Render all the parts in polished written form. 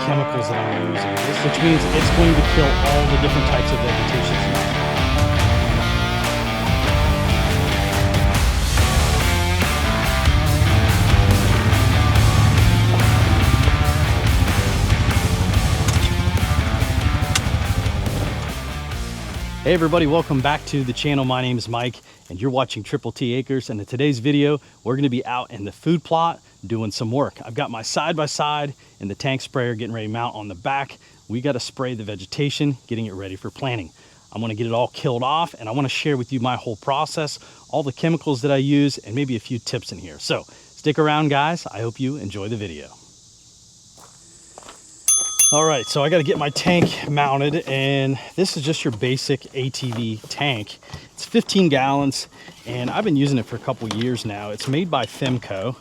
chemicals that I'm using, which means it's going to kill all the different types of vegetation. Hey everybody, welcome back to the channel. My name is Mike and you're watching Triple T Acres, and in today's video we're going to be out in the food plot doing some work. I've got my side-by-side and the tank sprayer getting ready to mount on the back. We got to spray the vegetation, getting it ready for planting. I'm going to get it all killed off, and I want to share with you my whole process, all the chemicals that I use, and maybe a few tips in here. So stick around guys, I hope you enjoy the video. All right, so I got to get my tank mounted, and this is just your basic ATV tank. It's 15 gallons, and I've been using it for a couple years now. It's made by Femco,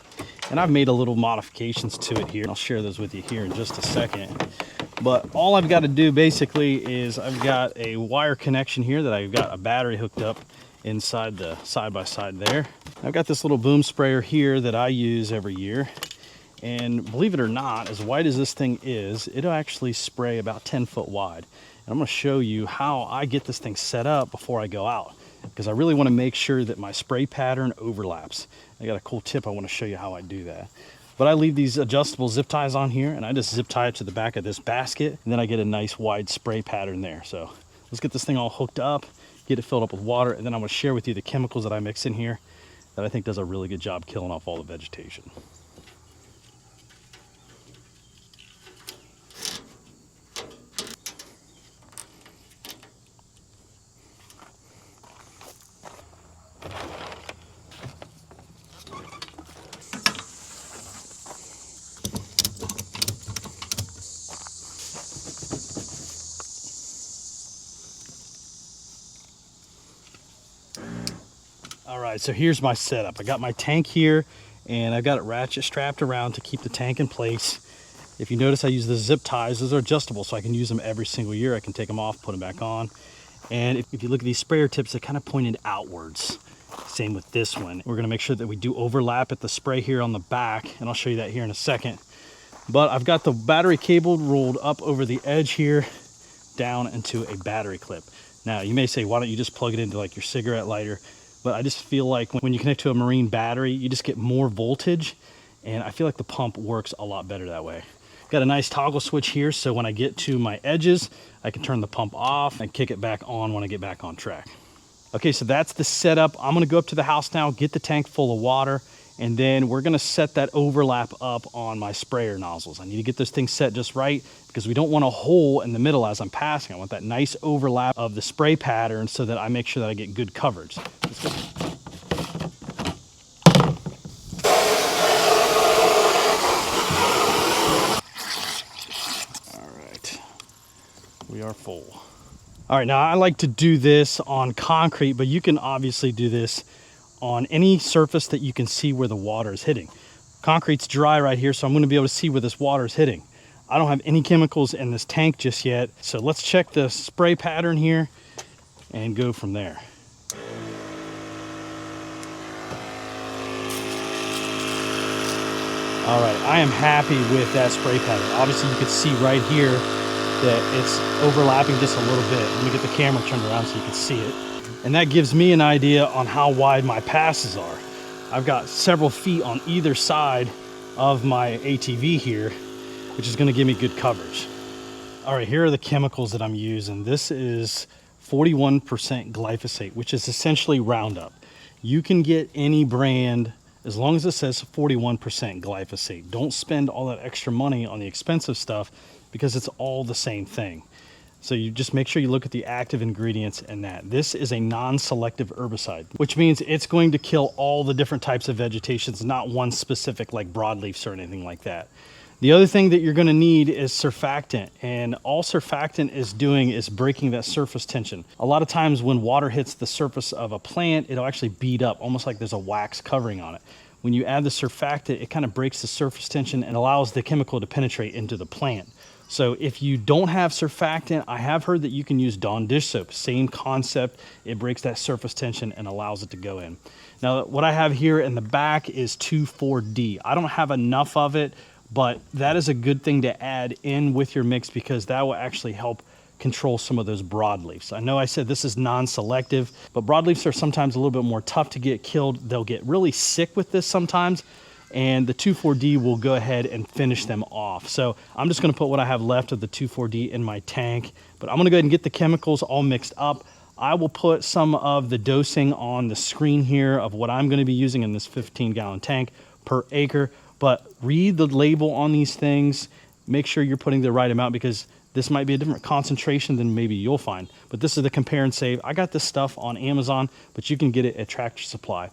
and I've made a little modifications to it here. I'll share those with you here in just a second. But all I've got to do basically is I've got a wire connection here that I've got a battery hooked up inside the side-by-side there. I've got this little boom sprayer here that I use every year. And believe it or not, as wide as this thing is, it'll actually spray about 10 foot wide. And I'm going to show you how I get this thing set up before I go out, because I really want to make sure that my spray pattern overlaps. I got a cool tip I want to show you how I do that. But I leave these adjustable zip ties on here, and I just zip tie it to the back of this basket, and then I get a nice wide spray pattern there. So let's get this thing all hooked up, get it filled up with water, and then I'm going to share with you the chemicals that I mix in here that I think does a really good job killing off all the vegetation. All right, so here's my setup. I got my tank here, and I've got it ratchet strapped around to keep the tank in place. If you notice, I use the zip ties. Those are adjustable, so I can use them every single year. I can take them off, put them back on. And if you look at these sprayer tips, they're kind of pointed outwards. Same with this one. We're gonna make sure that we do overlap at the spray here on the back, and I'll show you that here in a second. But I've got the battery cable rolled up over the edge here, down into a battery clip. Now, you may say, why don't you just plug it into like your cigarette lighter? But I just feel like when you connect to a marine battery, you just get more voltage, and I feel like the pump works a lot better that way. Got a nice toggle switch here, so when I get to my edges, I can turn the pump off and kick it back on when I get back on track. Okay, so that's the setup. I'm gonna go up to the house now, get the tank full of water, and then we're gonna set that overlap up on my sprayer nozzles. I need to get this thing set just right, because we don't want a hole in the middle as I'm passing. I want that nice overlap of the spray pattern so that I make sure that I get good coverage. Let's go. All right, we are full. All right, now I like to do this on concrete, but you can obviously do this on any surface that you can see where the water is hitting. Concrete's dry right here, so I'm gonna be able to see where this water is hitting. I don't have any chemicals in this tank just yet, so let's check the spray pattern here and go from there. All right, I am happy with that spray pattern. Obviously you can see right here that it's overlapping just a little bit. Let me get the camera turned around so you can see it. And that gives me an idea on how wide my passes are. I've got several feet on either side of my ATV here, which is gonna give me good coverage. All right, here are the chemicals that I'm using. This is 41% glyphosate, which is essentially Roundup. You can get any brand as long as it says 41% glyphosate. Don't spend all that extra money on the expensive stuff, because it's all the same thing. So you just make sure you look at the active ingredients in that. This is a non-selective herbicide, which means it's going to kill all the different types of vegetations, not one specific like broadleafs or anything like that. The other thing that you're gonna need is surfactant, and all surfactant is doing is breaking that surface tension. A lot of times when water hits the surface of a plant, it'll actually bead up, almost like there's a wax covering on it. When you add the surfactant, it kind of breaks the surface tension and allows the chemical to penetrate into the plant. So if you don't have surfactant, I have heard that you can use Dawn dish soap. Same concept. It breaks that surface tension and allows it to go in. Now, what I have here in the back is 2,4-D. I don't have enough of it, but that is a good thing to add in with your mix because that will actually help control some of those broadleafs. I know I said this is non-selective, but broadleafs are sometimes a little bit more tough to get killed. They'll get really sick with this sometimes, and the 2,4-D will go ahead and finish them off. So I'm just gonna put what I have left of the 2,4-D in my tank, but I'm gonna go ahead and get the chemicals all mixed up. I will put some of the dosing on the screen here of what I'm gonna be using in this 15-gallon tank per acre, but read the label on these things. Make sure you're putting the right amount because this might be a different concentration than maybe you'll find. But this is the compare and save. I got this stuff on Amazon, but you can get it at Tractor Supply.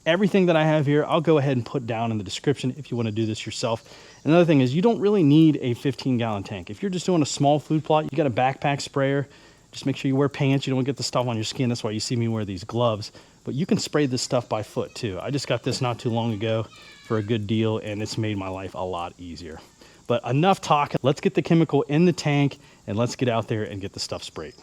Everything that I have here, I'll go ahead and put down in the description if you want to do this yourself. Another thing is you don't really need a 15-gallon tank. If you're just doing a small food plot, you got a backpack sprayer, just make sure you wear pants. You don't get the stuff on your skin. That's why you see me wear these gloves. But you can spray this stuff by foot too. I just got this not too long ago for a good deal, and it's made my life a lot easier. But enough talking. Let's get the chemical in the tank and let's get out there and get the stuff sprayed.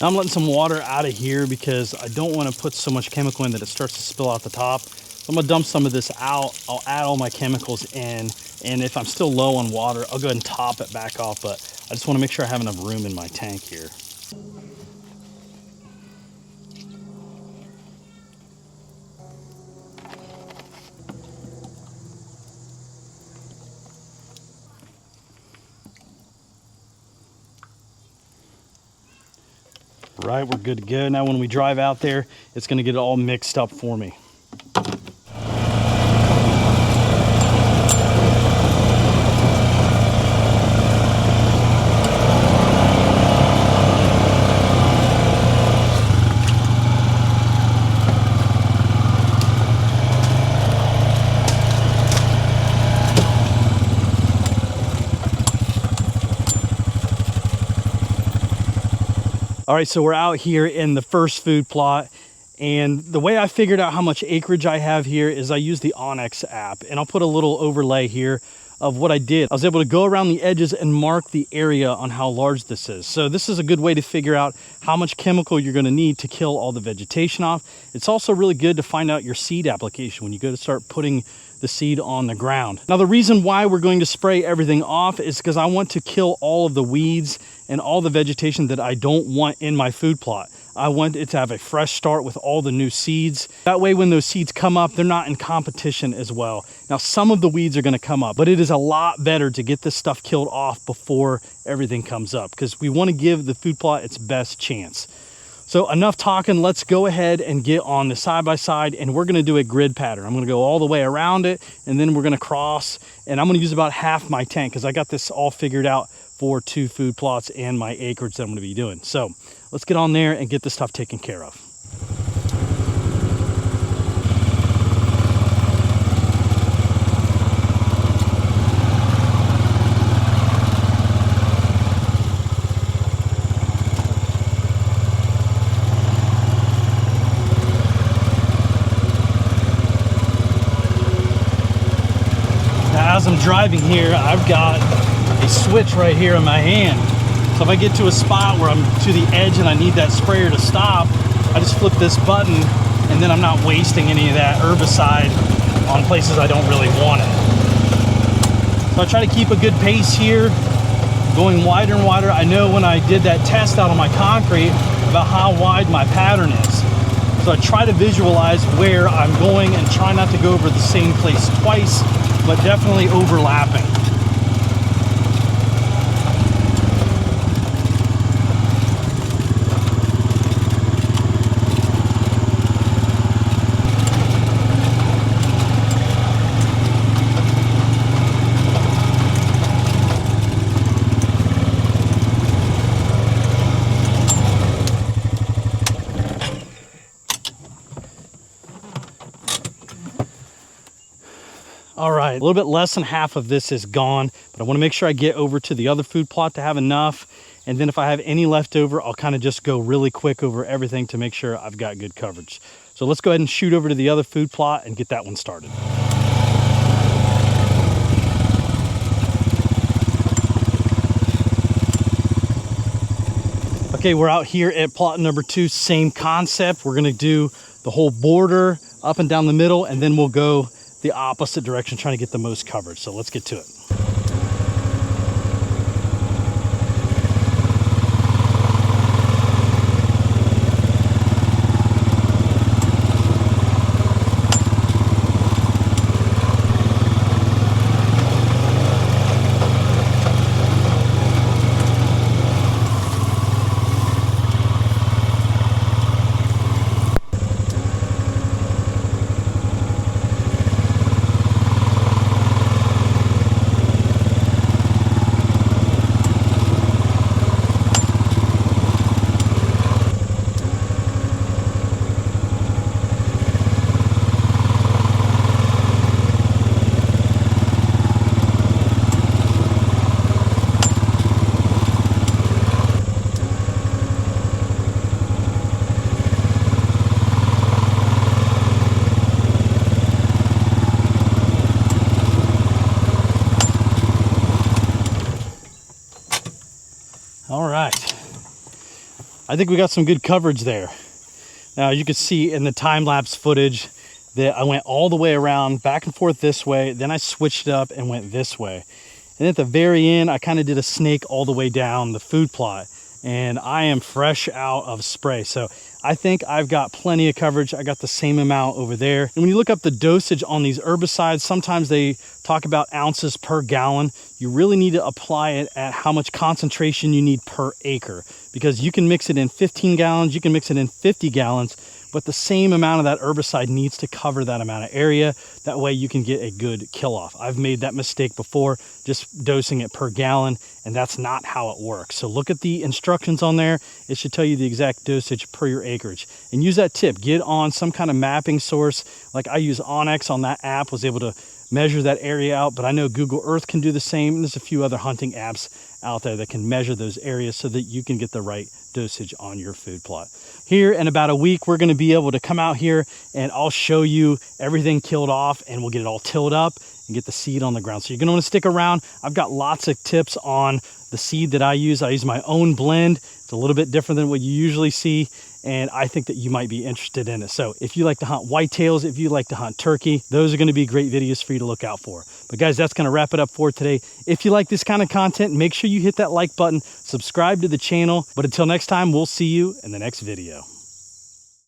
Now I'm letting some water out of here because I don't want to put so much chemical in that it starts to spill out the top. So I'm gonna dump some of this out. I'll add all my chemicals in, and if I'm still low on water, I'll go ahead and top it back off, but I just want to make sure I have enough room in my tank here. Right, we're good to go. Now when we drive out there, it's gonna get it all mixed up for me. All right, so we're out here in the first food plot, and the way I figured out how much acreage I have here is I use the Onyx app, and I'll put a little overlay here of what I did. I was able to go around the edges and mark the area on how large this is. So this is a good way to figure out how much chemical you're gonna need to kill all the vegetation off. It's also really good to find out your seed application when you go to start putting the seed on the ground. Now the reason why we're going to spray everything off is because I want to kill all of the weeds and all the vegetation that I don't want in my food plot. I want it to have a fresh start with all the new seeds. That way when those seeds come up, they're not in competition as well. Now some of the weeds are gonna come up, but it is a lot better to get this stuff killed off before everything comes up because we wanna give the food plot its best chance. So enough talking, let's go ahead and get on the side-by-side, and we're gonna do a grid pattern. I'm gonna go all the way around it, and then we're gonna cross, and I'm gonna use about half my tank because I got this all figured out for 2 food plots and my acreage that I'm gonna be doing. So let's get on there and get this stuff taken care of. As I'm driving here, I've got a switch right here in my hand. So if I get to a spot where I'm to the edge and I need that sprayer to stop, I just flip this button, and then I'm not wasting any of that herbicide on places I don't really want it. So I try to keep a good pace here, going wider and wider. I know when I did that test out on my concrete about how wide my pattern is. So I try to visualize where I'm going and try not to go over the same place twice, but definitely overlapping. All right, a little bit less than half of this is gone, but I want to make sure I get over to the other food plot to have enough. And then if I have any left over, I'll kind of just go really quick over everything to make sure I've got good coverage. So let's go ahead and shoot over to the other food plot and get that one started. Okay, we're out here at plot number 2, same concept. We're gonna do the whole border up and down the middle, and then we'll go the opposite direction, trying to get the most coverage. So let's get to it. All right, I think we got some good coverage there. Now you can see in the time-lapse footage that I went all the way around, back and forth this way, then I switched it up and went this way. And at the very end, I kind of did a snake all the way down the food plot, and I am fresh out of spray. So I think I've got plenty of coverage. I got the same amount over there. And when you look up the dosage on these herbicides, sometimes they talk about ounces per gallon. You really need to apply it at how much concentration you need per acre, because you can mix it in 15 gallons, you can mix it in 50 gallons, but the same amount of that herbicide needs to cover that amount of area. That way you can get a good kill off. I've made that mistake before, just dosing it per gallon, and that's not how it works. So look at the instructions on there. It should tell you the exact dosage per your acreage. And use that tip. Get on some kind of mapping source. Like I use Onyx on that app, was able to measure that area out, but I know Google Earth can do the same. And there's a few other hunting apps out there that can measure those areas so that you can get the right dosage on your food plot. Here in about a week, we're gonna be able to come out here and I'll show you everything killed off, and we'll get it all tilled up and get the seed on the ground. So you're gonna wanna stick around. I've got lots of tips on the seed that I use. I use my own blend. It's a little bit different than what you usually see, and I think that you might be interested in it. So if you like to hunt whitetails, if you like to hunt turkey, those are gonna be great videos for you to look out for. But guys, that's gonna wrap it up for today. If you like this kind of content, make sure you hit that like button, subscribe to the channel. But until next time, we'll see you in the next video.